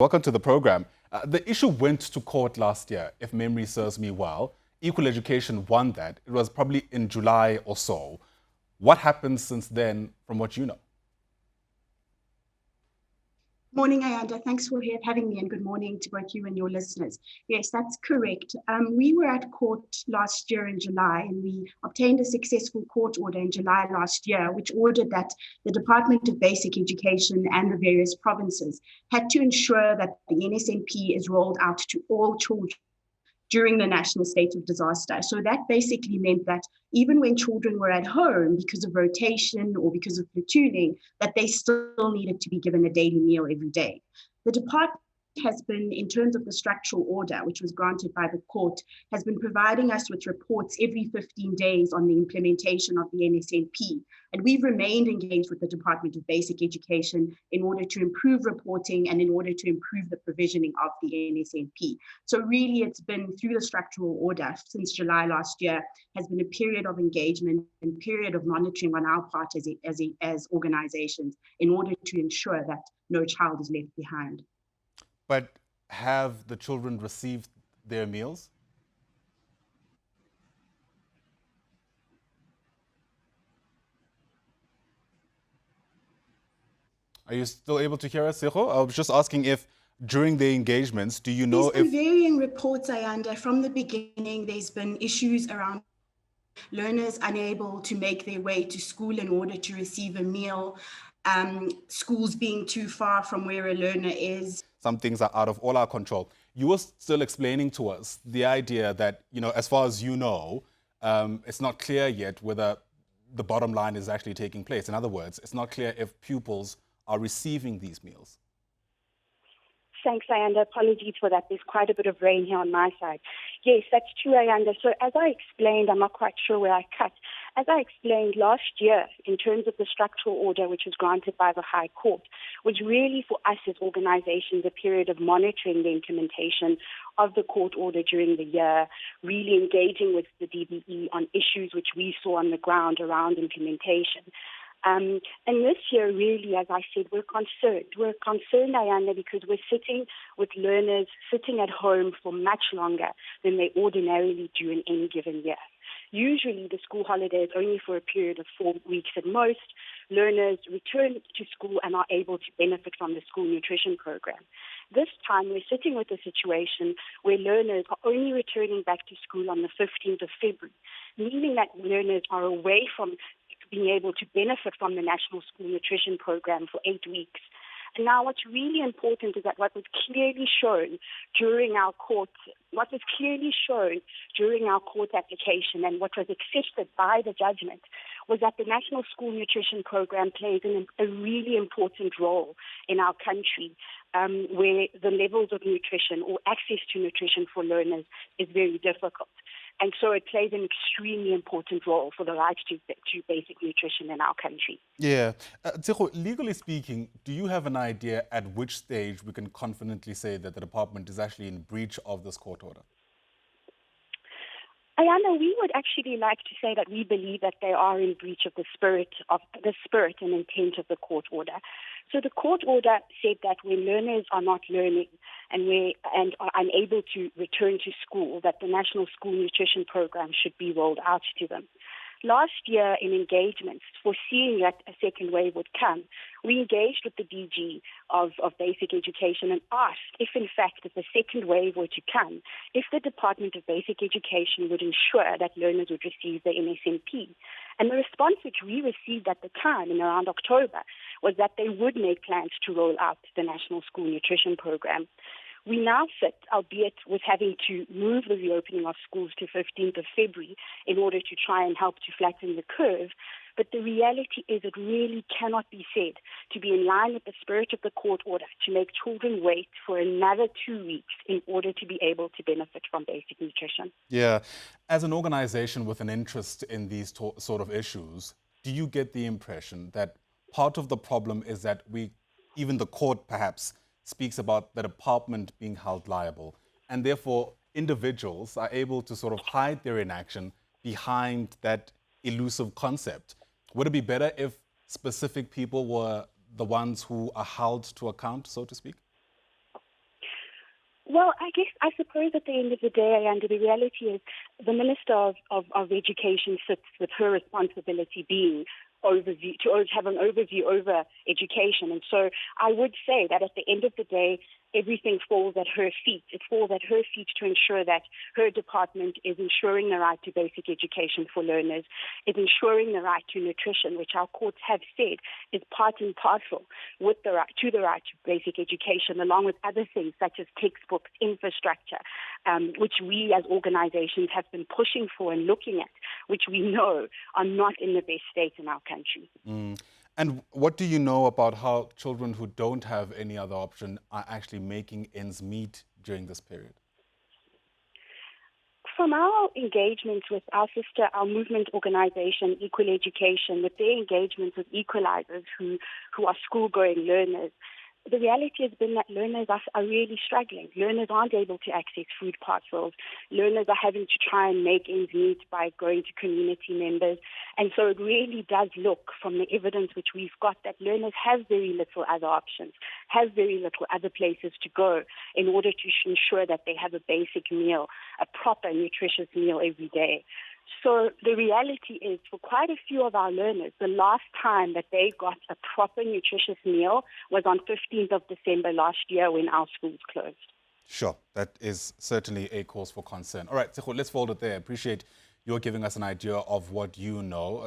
Welcome to the program. The issue went to court last year, if memory serves me well. Equal Education won that. It was probably in July or so. What happened since then, from what you know? Morning, Ayanda. Thanks for having me, and good morning to both you and your listeners. Yes, that's correct. We were at court last year in July, and we obtained a successful court order in July last year, which ordered that the Department of Basic Education and the various provinces had to ensure that the NSNP is rolled out to all children during the national state of disaster. So that basically meant that even when children were at home because of rotation or because of platooning, that they still needed to be given a daily meal every day. The department has been, in terms of the structural order, which was granted by the court, has been providing us with reports every 15 days on the implementation of the NSNP. And we've remained engaged with the Department of Basic Education in order to improve reporting and in order to improve the provisioning of the NSNP. So really, it's been through the structural order since July last year, has been a period of engagement and period of monitoring on our part as organizations in order to ensure that no child is left behind. But have the children received their meals? Are you still able to hear us, Seho? I was just asking if during the engagements, do you know There's been varying reports, Ayanda. From the beginning, there's been issues around learners unable to make their way to school in order to receive a meal, schools being too far from where a learner is. Some things are out of all our control. You were still explaining to us the idea that, as far as you know, it's not clear yet whether the bottom line is actually taking place. In other words, it's not clear if pupils are receiving these meals. Thanks, Ayanda. Apologies for that. There's quite a bit of rain here on my side. Yes, that's true, Ayanda. So as I explained, I'm not quite sure where I cut. As I explained last year, in terms of the structural order which was granted by the High Court, was really for us as organizations a period of monitoring the implementation of the court order during the year, really engaging with the DBE on issues which we saw on the ground around implementation. And this year, really, as I said, we're concerned. We're concerned, Ayanda, because we're sitting with learners sitting at home for much longer than they ordinarily do in any given year. Usually, the school holiday is only for a period of 4 weeks at most. Learners return to school and are able to benefit from the school nutrition program. This time, we're sitting with a situation where learners are only returning back to school on the 15th of February, meaning that learners are away from being able to benefit from the National School Nutrition Program for 8 weeks. And now what's really important is that what was clearly shown during our court application and what was accepted by the judgment was that the National School Nutrition Program plays a really important role in our country, where the levels of nutrition or access to nutrition for learners is very difficult. And so it plays an extremely important role for the right to basic nutrition in our country. Yeah. Tseho, legally speaking, do you have an idea at which stage we can confidently say that the department is actually in breach of this court order? Ayanda, we would actually like to say that we believe that they are in breach of the spirit and intent of the court order. So the court order said that when learners are not learning and are unable to return to school, that the National School Nutrition Program should be rolled out to them. Last year, in engagements, foreseeing that a second wave would come, we engaged with the DG of Basic Education and asked if, in fact, if the second wave were to come, if the Department of Basic Education would ensure that learners would receive the NSNP. And the response which we received at the time, in around October, was that they would make plans to roll out the National School Nutrition Program. We now sit, albeit with having to move the reopening of schools to 15th of February in order to try and help to flatten the curve. But the reality is it really cannot be said to be in line with the spirit of the court order to make children wait for another 2 weeks in order to be able to benefit from basic nutrition. Yeah. As an organization with an interest in these sort of issues, do you get the impression that part of the problem is that even the court perhaps, speaks about the department being held liable, and therefore individuals are able to sort of hide their inaction behind that elusive concept? Would it be better if specific people were the ones who are held to account, so to speak? Well, I suppose at the end of the day, and the reality is the Minister of Education sits with her responsibility being to have an overview over education. And so I would say that at the end of the day, everything falls at her feet. It falls at her feet to ensure that her department is ensuring the right to basic education for learners, is ensuring the right to nutrition, which our courts have said is part and parcel with the right to basic education, along with other things such as textbooks, infrastructure, which we as organizations have been pushing for and looking at, which we know are not in the best state in our country. And what do you know about how children who don't have any other option are actually making ends meet during this period? From our engagements with our movement organization, Equal Education, with their engagements with equalizers who are school-going learners, the reality has been that learners are really struggling. Learners aren't able to access food parcels. Learners are having to try and make ends meet by going to community members. And so it really does look, from the evidence which we've got, that learners have very little other options, have very little other places to go in order to ensure that they have a basic meal, a proper, nutritious meal every day. So the reality is, for quite a few of our learners, the last time that they got a proper nutritious meal was on 15th of December last year when our schools closed. Sure, that is certainly a cause for concern. All right, Tseho, let's fold it there. Appreciate you're giving us an idea of what you know.